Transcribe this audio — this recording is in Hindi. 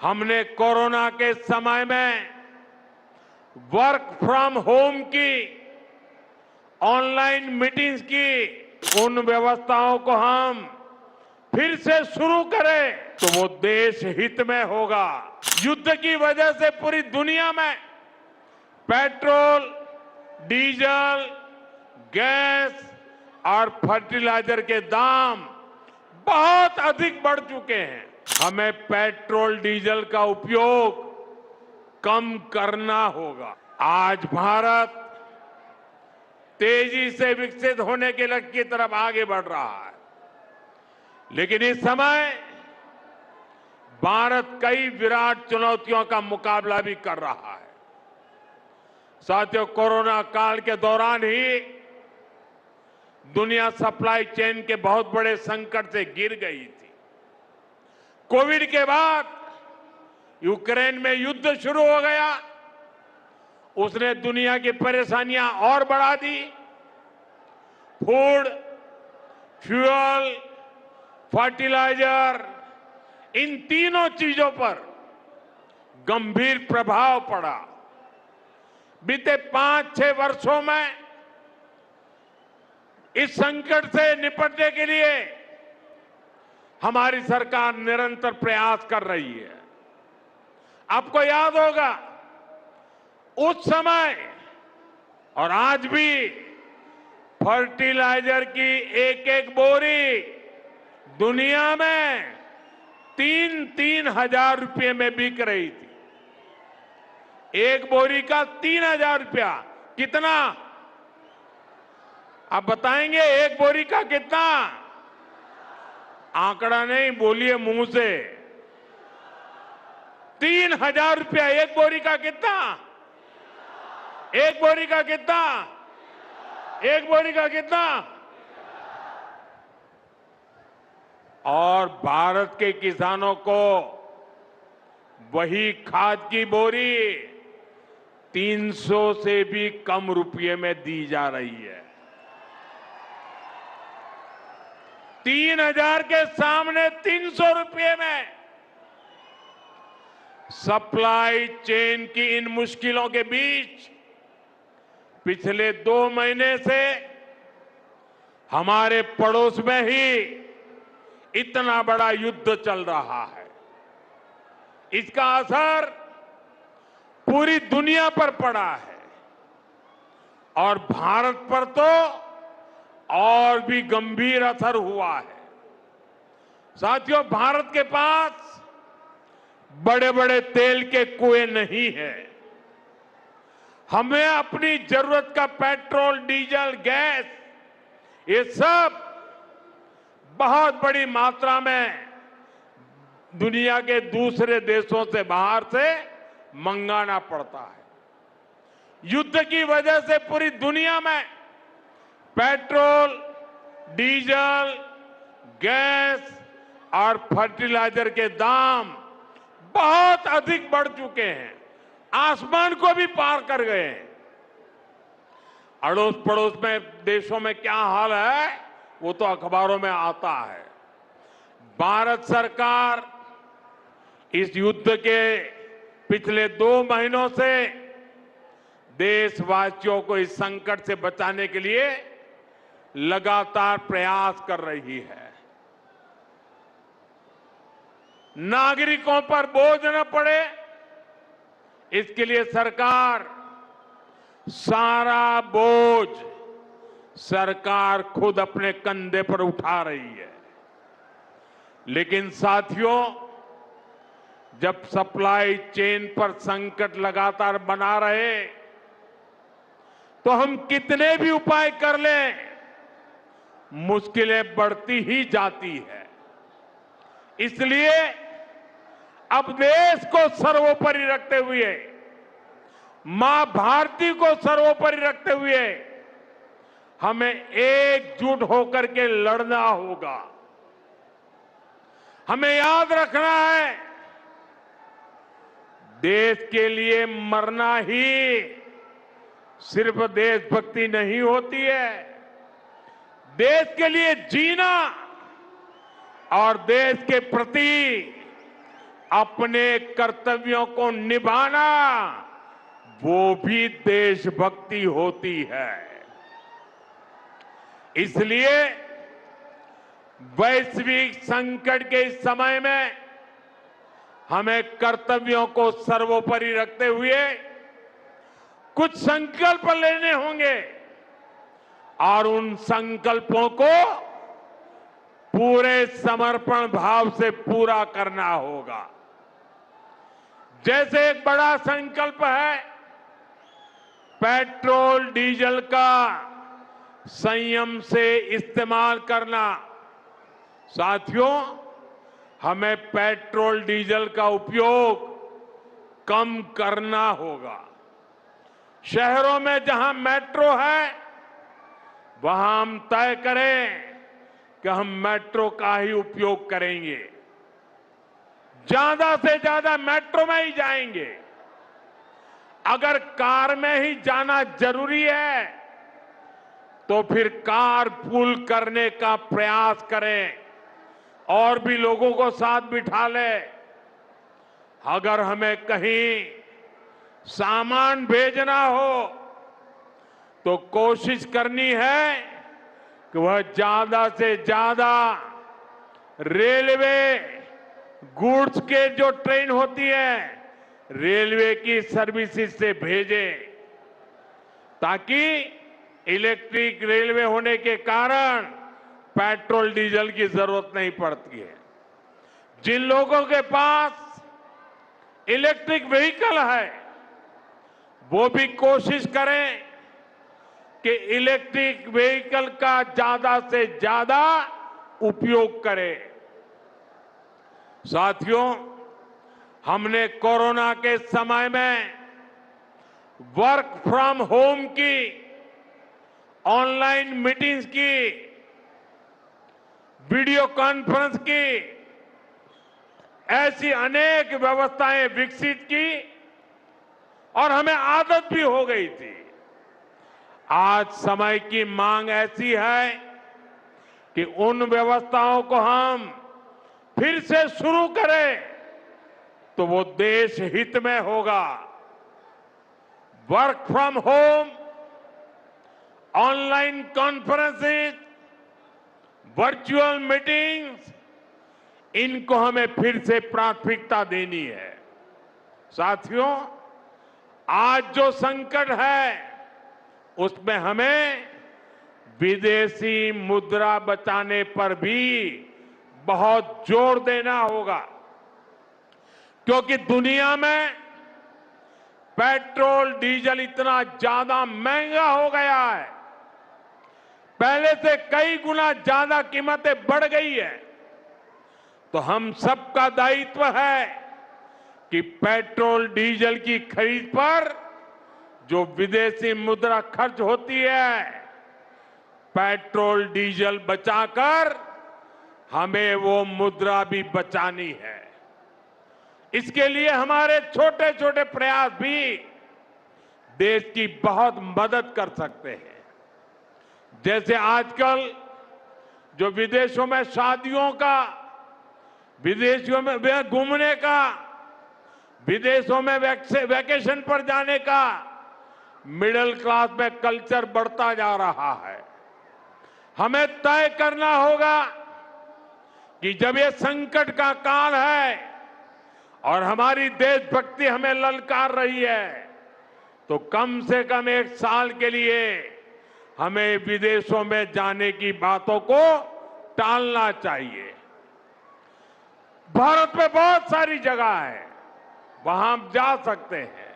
हमने कोरोना के समय में वर्क फ्रॉम होम की, ऑनलाइन मीटिंग्स की, उन व्यवस्थाओं को हम फिर से शुरू करें तो वो देश हित में होगा। युद्ध की वजह से पूरी दुनिया में पेट्रोल, डीजल, गैस और फर्टिलाइजर के दाम बहुत अधिक बढ़ चुके हैं। हमें पेट्रोल डीजल का उपयोग कम करना होगा। आज भारत तेजी से विकसित होने के लक्ष्य की तरफ आगे बढ़ रहा है, लेकिन इस समय भारत कई विराट चुनौतियों का मुकाबला भी कर रहा है। साथियों, कोरोना काल के दौरान ही दुनिया सप्लाई चेन के बहुत बड़े संकट से गिर गई थी। कोविड के बाद यूक्रेन में युद्ध शुरू हो गया, उसने दुनिया की परेशानियां और बढ़ा दी। फूड, फ्यूल, फर्टिलाइजर, इन तीनों चीजों पर गंभीर प्रभाव पड़ा। बीते 5-6 वर्षों में इस संकट से निपटने के लिए हमारी सरकार निरंतर प्रयास कर रही है। आपको याद होगा, उस समय और आज भी फर्टिलाइजर की एक एक बोरी दुनिया में 3-3 हजार रुपये में बिक रही थी। एक बोरी का 3,000 रुपया। कितना? आप बताएंगे एक बोरी का कितना? आंकड़ा नहीं, बोलिए मुंह से। 3,000 रुपया एक बोरी का। कितना? एक बोरी का कितना? एक बोरी का कितना? और भारत के किसानों को वही खाद की बोरी 300 से भी कम रुपये में दी जा रही है। 3,000 के सामने 300 रुपये में। सप्लाई चेन की इन मुश्किलों के बीच पिछले 2 महीने से हमारे पड़ोस में ही इतना बड़ा युद्ध चल रहा है। इसका असर पूरी दुनिया पर पड़ा है और भारत पर तो और भी गंभीर असर हुआ है। साथियों, भारत के पास बड़े बड़े तेल के कुएं नहीं है। हमें अपनी जरूरत का पेट्रोल, डीजल, गैस, ये सब बहुत बड़ी मात्रा में दुनिया के दूसरे देशों से, बाहर से मंगाना पड़ता है। युद्ध की वजह से पूरी दुनिया में पेट्रोल, डीजल, गैस और फर्टिलाइजर के दाम बहुत अधिक बढ़ चुके हैं, आसमान को भी पार कर गए हैं। अड़ोस पड़ोस में देशों में क्या हाल है वो तो अखबारों में आता है। भारत सरकार इस युद्ध के पिछले 2 महीनों से देशवासियों को इस संकट से बचाने के लिए लगातार प्रयास कर रही है। नागरिकों पर बोझ न पड़े, इसके लिए सरकार सारा बोझ सरकार खुद अपने कंधे पर उठा रही है। लेकिन साथियों, जब सप्लाई चेन पर संकट लगातार बना रहे तो हम कितने भी उपाय कर लें, मुश्किलें बढ़ती ही जाती है। इसलिए अब देश को सर्वोपरि रखते हुए, मां भारती को सर्वोपरि रखते हुए हमें एकजुट होकर के लड़ना होगा। हमें याद रखना है, देश के लिए मरना ही सिर्फ देशभक्ति नहीं होती है। देश के लिए जीना और देश के प्रति अपने कर्तव्यों को निभाना, वो भी देशभक्ति होती है। इसलिए वैश्विक संकट के इस समय में हमें कर्तव्यों को सर्वोपरि रखते हुए कुछ संकल्प लेने होंगे और उन संकल्पों को पूरे समर्पण भाव से पूरा करना होगा। जैसे एक बड़ा संकल्प है पेट्रोल डीजल का संयम से इस्तेमाल करना। साथियों, हमें पेट्रोल डीजल का उपयोग कम करना होगा। शहरों में जहां मेट्रो है वहां हम तय करें कि हम मेट्रो का ही उपयोग करेंगे, ज्यादा से ज्यादा मेट्रो में ही जाएंगे। अगर कार में ही जाना जरूरी है तो फिर कार पूल करने का प्रयास करें और भी लोगों को साथ बिठा ले। अगर हमें कहीं सामान भेजना हो तो कोशिश करनी है कि वह ज्यादा से ज्यादा रेलवे गुड्स के जो ट्रेन होती है रेलवे की सर्विसेज से भेजे, ताकि इलेक्ट्रिक रेलवे होने के कारण पेट्रोल डीजल की जरूरत नहीं पड़ती है। जिन लोगों के पास इलेक्ट्रिक व्हीकल है वो भी कोशिश करें कि इलेक्ट्रिक व्हीकल का ज्यादा से ज्यादा उपयोग करें। साथियों, हमने कोरोना के समय में वर्क फ्रॉम होम की, ऑनलाइन मीटिंग्स की, वीडियो कॉन्फ्रेंस की, ऐसी अनेक व्यवस्थाएं विकसित की और हमें आदत भी हो गई थी। आज समय की मांग ऐसी है कि उन व्यवस्थाओं को हम फिर से शुरू करें तो वो देश हित में होगा। Work from home, online conferences, virtual meetings, इनको हमें फिर से प्राथमिकता देनी है। साथियों, आज जो संकट है उसमें हमें विदेशी मुद्रा बचाने पर भी बहुत जोर देना होगा, क्योंकि दुनिया में पेट्रोल डीजल इतना ज्यादा महंगा हो गया है, पहले से कई गुना ज्यादा कीमतें बढ़ गई है। तो हम सबका दायित्व है कि पेट्रोल डीजल की खरीद पर जो विदेशी मुद्रा खर्च होती है, पेट्रोल डीजल बचाकर हमें वो मुद्रा भी बचानी है। इसके लिए हमारे छोटे छोटे प्रयास भी देश की बहुत मदद कर सकते हैं। जैसे आजकल जो विदेशों में शादियों का, विदेशों में घूमने का, विदेशों में वैकेशन पर जाने का मिडिल क्लास में कल्चर बढ़ता जा रहा है। हमें तय करना होगा कि जब ये संकट का काल है और हमारी देशभक्ति हमें ललकार रही है तो कम से कम एक साल के लिए हमें विदेशों में जाने की बातों को टालना चाहिए। भारत में बहुत सारी जगह है, वहां हम जा सकते हैं।